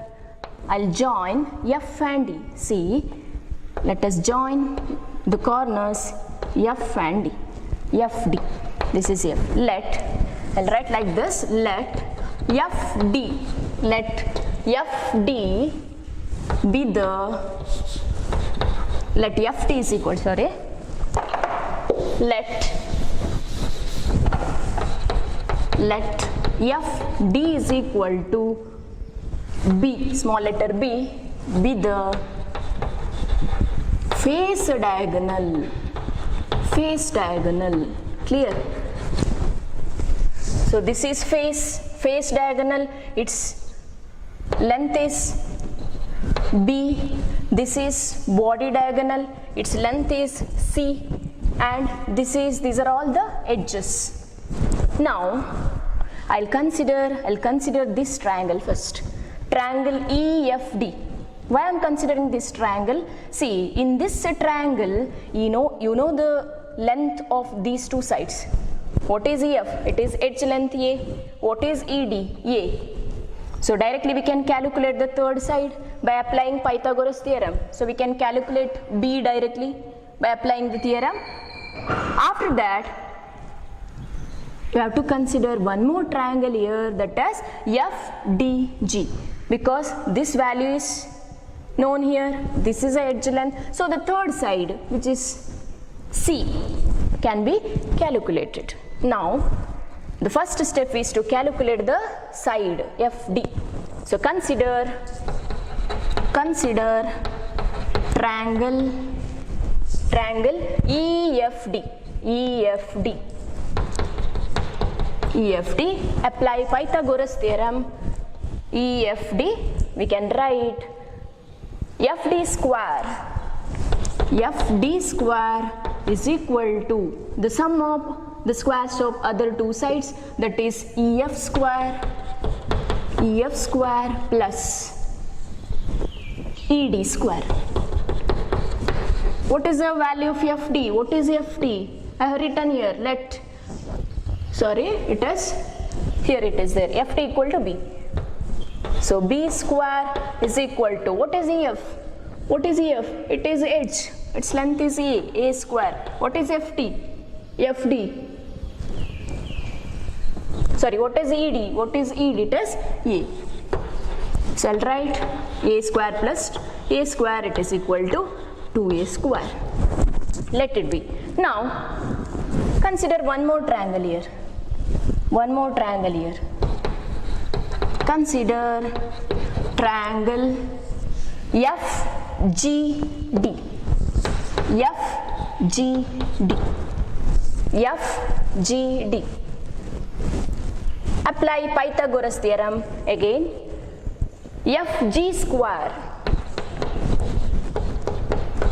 Speaker 1: I'll join F and D. See, let us join the corners F and D. FD. This is F. Let, I'll write like this, let FD, let FD be the, let FD is equal, sorry, let FD is equal to B, small letter B, be the face diagonal, clear? So this is face diagonal, its length is B, this is body diagonal, its length is C, and these are all the edges. Now I'll consider this triangle first. Triangle EFD. Why I'm considering this triangle? See, in this triangle, you know the length of these two sides. What is EF? It is edge length A. What is ED? A. So directly we can calculate the third side by applying Pythagoras theorem. So we can calculate B directly by applying the theorem. After that, you have to consider one more triangle here, that is FDG, because this value is known here, this is a edge length, so the third side, which is C, can be calculated. Now the first step is to calculate the side FD. So consider triangle EFD, apply Pythagoras theorem. EFD, we can write FD square is equal to the sum of the squares of other two sides, that is EF square plus ED square. What is the value of FD? What is FD? I have written here, it is there, FD equal to B. So B square is equal to, what is EF? What is EF? It is edge, its length is A square. What is FD? FD. Sorry, what is ED? What is ED? It is A. So I'll write A square plus A square, it is equal to 2A square. Let it be. Now consider one more triangle here. One more triangle here. Consider triangle FGD. FGD. FGD. Apply Pythagoras theorem again. FG square.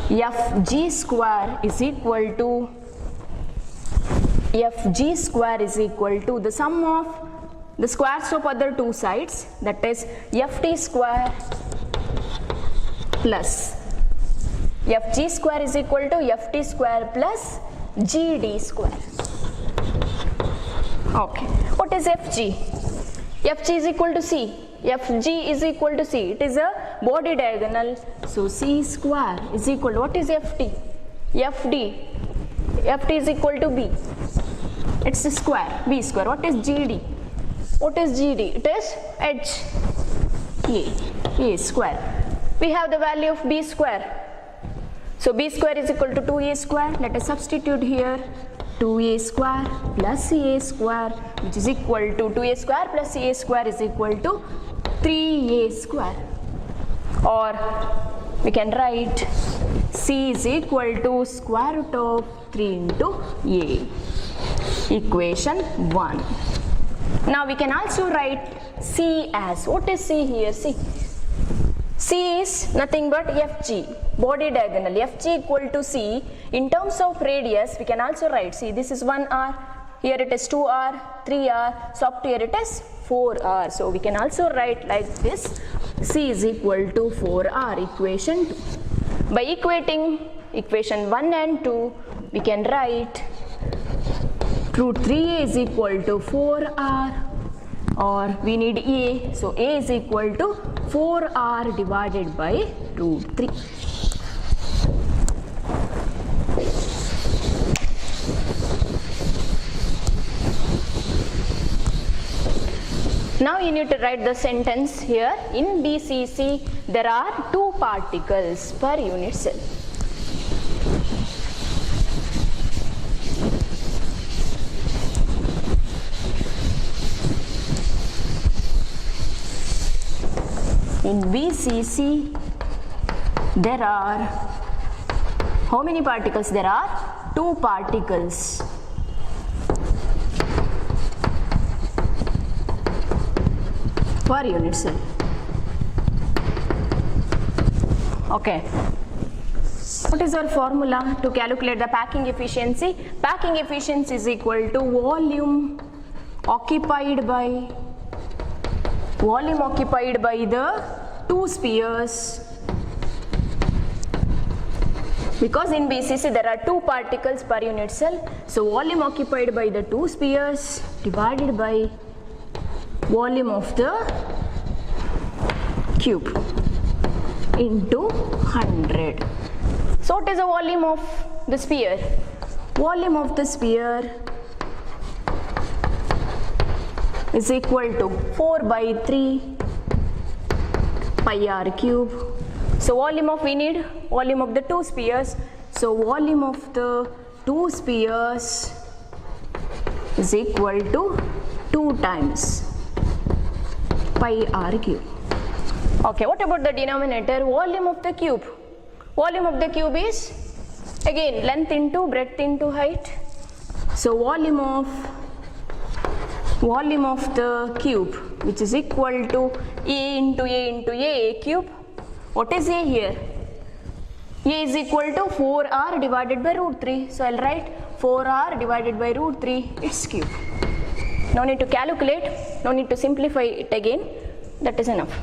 Speaker 1: FG square is equal to the sum of the squares of other two sides, that is FT square plus FG square is equal to FT square plus GD square. Okay, what is FG? FG is equal to C. FG is equal to C. It is a body diagonal. So C square is equal to, what is FT? FD. FT is equal to B. It's a square, B square. What is GD? What is GD? It is H. A square. We have the value of B square. So B square is equal to 2A square. Let us substitute here. 2A square plus CA square, which is equal to 2A square plus CA square is equal to 3A square. Or we can write C is equal to square root of 3 into A. Equation 1. Now we can also write C as, what is C here? C is nothing but FG, body diagonal. FG equal to C. In terms of radius, we can also write, see, this is 1R, here it is 2R, 3R, so up to here it is 4R. So we can also write like this, C is equal to 4R, equation 2. By equating equation 1 and 2, we can write root 3A is equal to 4R, or we need A, so A is equal to 4R divided by root 3. Now you need to write the sentence here. In BCC, there are 2 particles per unit cell. In BCC, there are, how many particles? There are 2 particles. Per unit cell. Okay. What is our formula to calculate the packing efficiency? Packing efficiency is equal to volume occupied by the 2 spheres. Because in BCC there are 2 particles per unit cell, so volume occupied by the 2 spheres divided by volume of the cube into 100. So what is the volume of the sphere? Volume of the sphere is equal to 4 by 3 pi r cube. So volume of, we need volume of the 2 spheres. So volume of the 2 spheres is equal to 2 times pi r cube. Okay, what about the denominator? Volume of the cube. Volume of the cube is again length into breadth into height. So volume of the cube, which is equal to A into A into A cube. What is A here? A is equal to 4R divided by root 3. So I'll write 4R divided by root 3, its cube. No need to calculate, no need to simplify it again, that is enough.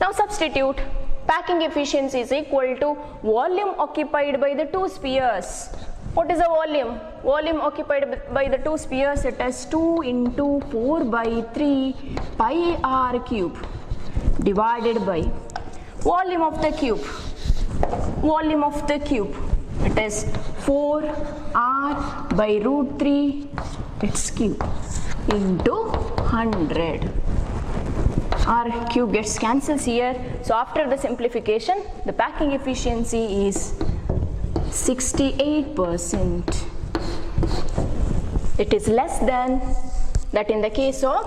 Speaker 1: Now substitute. Packing efficiency is equal to volume occupied by the 2 spheres. What is the volume? Volume occupied by the 2 spheres, it is 2 into 4 by 3 pi r cube divided by volume of the cube. Volume of the cube. It is 4r by root 3 its cube into 100. R cube gets cancels here. So after the simplification, the packing efficiency is 68%. It is less than that in the case of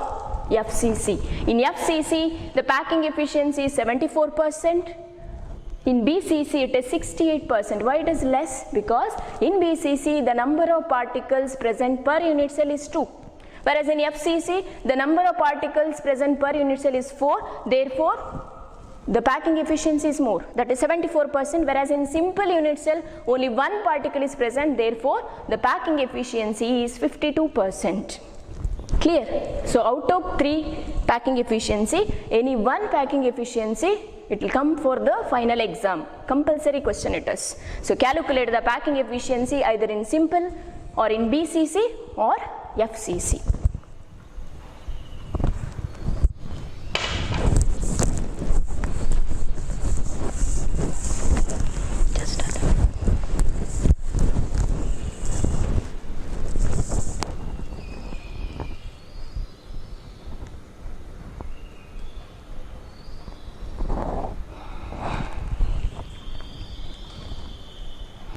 Speaker 1: FCC. In FCC, the packing efficiency is 74%. In BCC, it is 68%. Why it is less? Because in BCC, the number of particles present per unit cell is 2. Whereas in FCC, the number of particles present per unit cell is 4. Therefore, the packing efficiency is more. That is 74%. Whereas in simple unit cell, only one particle is present. Therefore, the packing efficiency is 52%. Clear? So out of 3 packing efficiency, any one packing efficiency, it will come for the final exam. Compulsory question it is. So calculate the packing efficiency either in simple or in BCC or FCC.